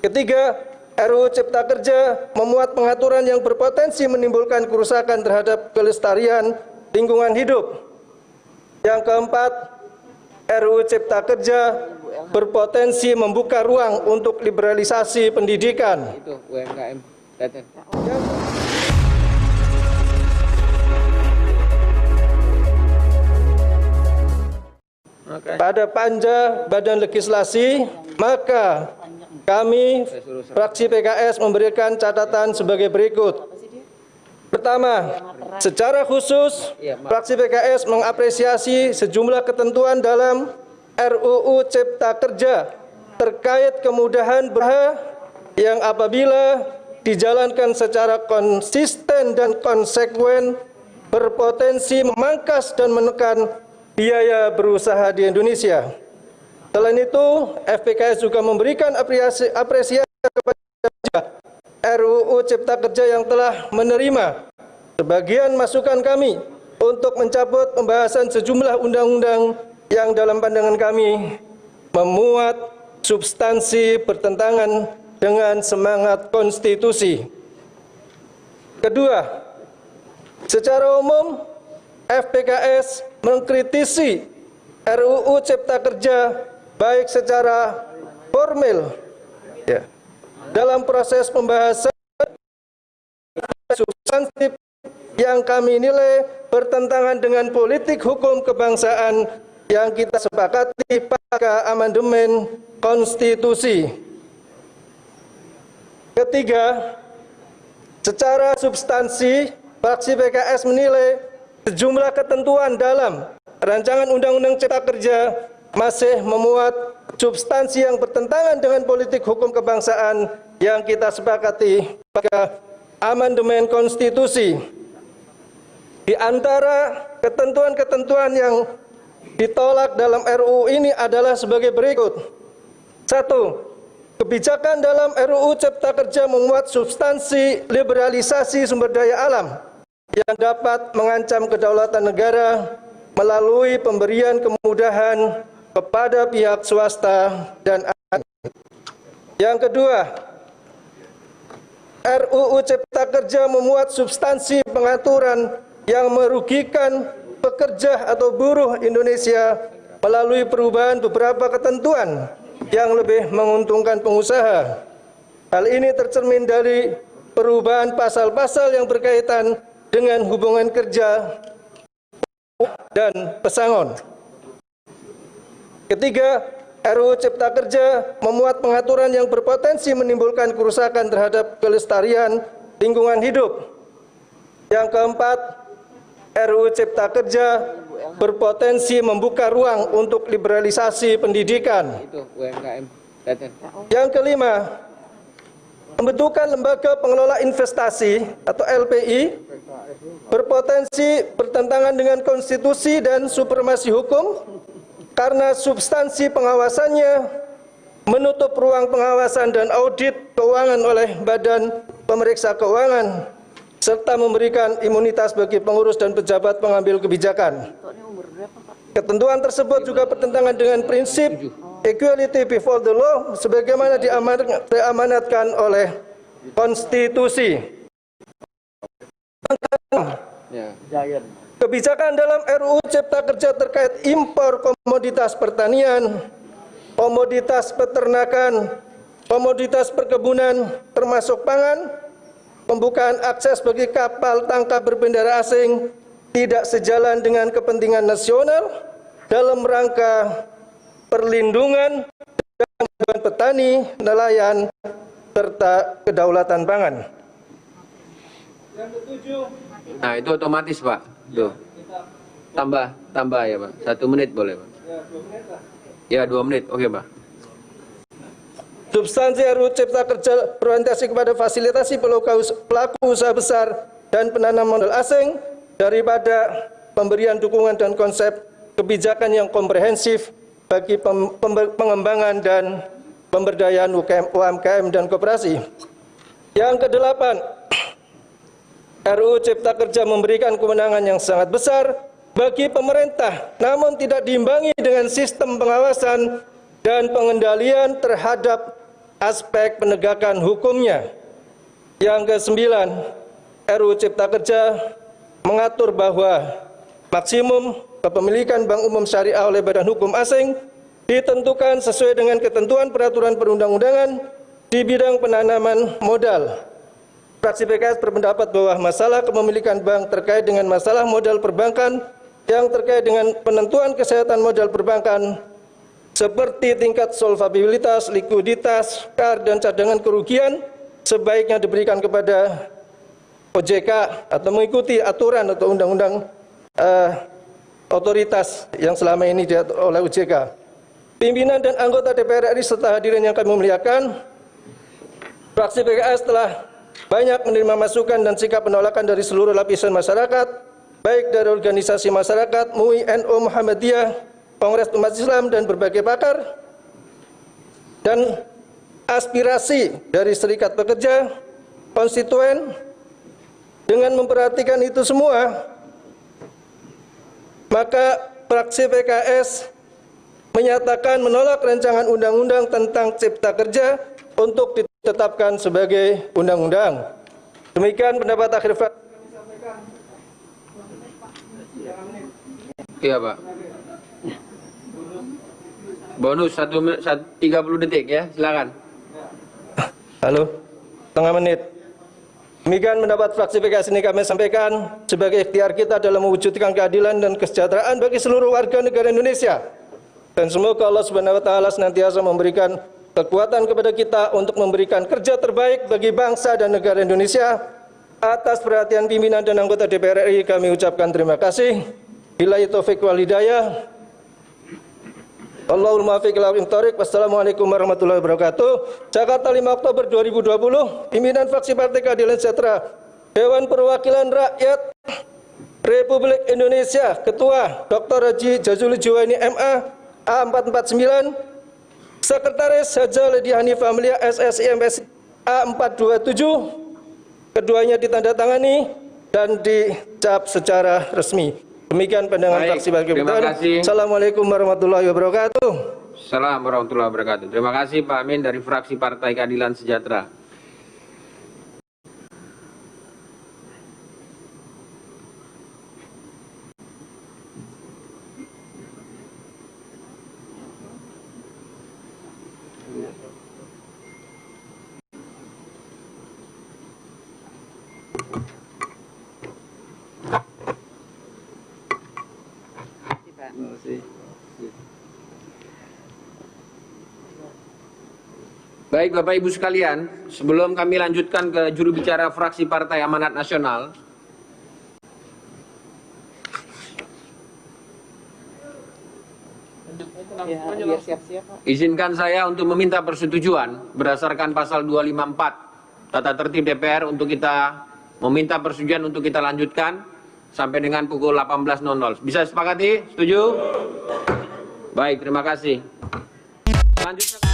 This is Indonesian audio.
Ketiga, RUU Cipta Kerja memuat pengaturan yang berpotensi menimbulkan kerusakan terhadap kelestarian lingkungan hidup. Yang keempat, RUU Cipta Kerja berpotensi membuka ruang untuk liberalisasi pendidikan. Itu UMKM. Pada panja Badan Legislasi, maka kami fraksi PKS memberikan catatan sebagai berikut. Pertama, secara khusus fraksi PKS mengapresiasi sejumlah ketentuan dalam RUU Cipta Kerja terkait kemudahan yang apabila dijalankan secara konsisten dan konsekuen berpotensi memangkas dan menekan biaya berusaha di Indonesia. Selain itu, FPKS juga memberikan apresiasi kepada RUU Cipta Kerja yang telah menerima sebagian masukan kami untuk mencabut pembahasan sejumlah undang-undang yang dalam pandangan kami memuat substansi bertentangan dengan semangat konstitusi. Kedua, secara umum FPKS mengkritisi RUU Cipta Kerja baik secara formal dalam proses pembahasan substantif yang kami nilai bertentangan dengan politik hukum kebangsaan yang kita sepakati pada amandemen konstitusi. Ketiga, secara substansi fraksi PKS menilai sejumlah ketentuan dalam rancangan Undang-Undang Cipta Kerja masih memuat substansi yang bertentangan dengan politik hukum kebangsaan yang kita sepakati pada amandemen konstitusi. Di antara ketentuan-ketentuan yang ditolak dalam RUU ini adalah sebagai berikut. 1. Kebijakan dalam RUU Cipta Kerja memuat substansi liberalisasi sumber daya alam yang dapat mengancam kedaulatan negara melalui pemberian kemudahan kepada pihak swasta dan asing. Yang kedua, RUU Cipta Kerja memuat substansi pengaturan yang merugikan pekerja atau buruh Indonesia melalui perubahan beberapa ketentuan yang lebih menguntungkan pengusaha. Hal ini tercermin dari perubahan pasal-pasal yang berkaitan dengan hubungan kerja dan pesangon. Ketiga, RUU Cipta Kerja memuat pengaturan yang berpotensi menimbulkan kerusakan terhadap kelestarian lingkungan hidup. Yang keempat, RUU Cipta Kerja berpotensi membuka ruang untuk liberalisasi pendidikan. Itu UMKM. Yang kelima, pembentukan lembaga pengelola investasi atau LPI berpotensi bertentangan dengan konstitusi dan supremasi hukum karena substansi pengawasannya menutup ruang pengawasan dan audit keuangan oleh Badan Pemeriksa Keuangan serta memberikan imunitas bagi pengurus dan pejabat pengambil kebijakan. Ketentuan tersebut juga bertentangan dengan prinsip equality before the law sebagaimana diamanatkan oleh konstitusi. Kebijakan dalam RUU Cipta Kerja terkait impor komoditas pertanian, komoditas peternakan, komoditas perkebunan termasuk pangan, pembukaan akses bagi kapal tangkap berbendera asing tidak sejalan dengan kepentingan nasional dalam rangka perlindungan dan petani, nelayan, serta kedaulatan pangan. Yang ketujuh. Nah, itu otomatis, Pak. Tuh. Tambah ya, Pak. 1 menit boleh, Pak. Ya, 2 menit. Oke, Pak. Substansi RUU Cipta Kerja berorientasi kepada fasilitasi pelaku usaha besar dan penanam modal asing daripada pemberian dukungan dan konsep kebijakan yang komprehensif bagi pengembangan dan pemberdayaan UMKM dan koperasi. Yang kedelapan, RUU Cipta Kerja memberikan kewenangan yang sangat besar bagi pemerintah, namun tidak diimbangi dengan sistem pengawasan dan pengendalian terhadap aspek penegakan hukumnya. Yang kesembilan, RUU Cipta Kerja mengatur bahwa maksimum kepemilikan bank umum syariah oleh badan hukum asing ditentukan sesuai dengan ketentuan peraturan perundang-undangan di bidang penanaman modal. Fraksi PKS berpendapat bahwa masalah kepemilikan bank terkait dengan masalah modal perbankan yang terkait dengan penentuan kesehatan modal perbankan seperti tingkat solvabilitas, likuiditas, KAR, dan cadangan kerugian sebaiknya diberikan kepada OJK atau mengikuti aturan atau undang-undang otoritas yang selama ini diatur oleh OJK. Pimpinan dan anggota DPR RI serta hadirin yang kami muliakan, fraksi PKS telah banyak menerima masukan dan sikap penolakan dari seluruh lapisan masyarakat, baik dari organisasi masyarakat, MUI, NU, Muhammadiyah, Kongres Umat Islam, dan berbagai pakar, dan aspirasi dari serikat pekerja, konstituen. Dengan memperhatikan itu semua, maka fraksi PKS menyatakan menolak rancangan undang-undang tentang Cipta Kerja untuk ditetapkan sebagai undang-undang. Demikian pendapat akhir fraksi. Iya, Pak. Bonus 30 detik ya, silakan. Halo, setengah menit. Demikian pendapat fraksi PKS ini kami sampaikan sebagai ikhtiar kita dalam mewujudkan keadilan dan kesejahteraan bagi seluruh warga negara Indonesia. Dan semoga Allah Subhanahu wa taala senantiasa memberikan kekuatan kepada kita untuk memberikan kerja terbaik bagi bangsa dan negara Indonesia. Atas perhatian pimpinan dan anggota DPR RI kami ucapkan terima kasih. Billahi taufiq wal hidayah. Allahul muwaffiq ila aqwamit thoriq. Wassalamualaikum warahmatullahi wabarakatuh. Jakarta 5 Oktober 2020. Pimpinan fraksi Partai Keadilan Sejahtera, Dewan Perwakilan Rakyat Republik Indonesia, Ketua Dr. Haji Jazuli Juwaini MA A449, Sekretaris Haja Lady Hanifah Mulia SSI MPSI A427. Keduanya ditandatangani dan dicap secara resmi. Demikian pandangan fraksi bagi terima kasih. Assalamualaikum warahmatullahi wabarakatuh. Assalamualaikum warahmatullahi wabarakatuh. Terima kasih Pak Amin dari fraksi Partai Keadilan Sejahtera. Baik Bapak Ibu sekalian, sebelum kami lanjutkan ke juru bicara fraksi Partai Amanat Nasional, izinkan saya untuk meminta persetujuan berdasarkan pasal 254 Tata Tertib DPR untuk kita meminta persetujuan untuk kita lanjutkan sampai dengan pukul 18.00. Bisa sepakati? Setuju? Baik, terima kasih. Selanjutnya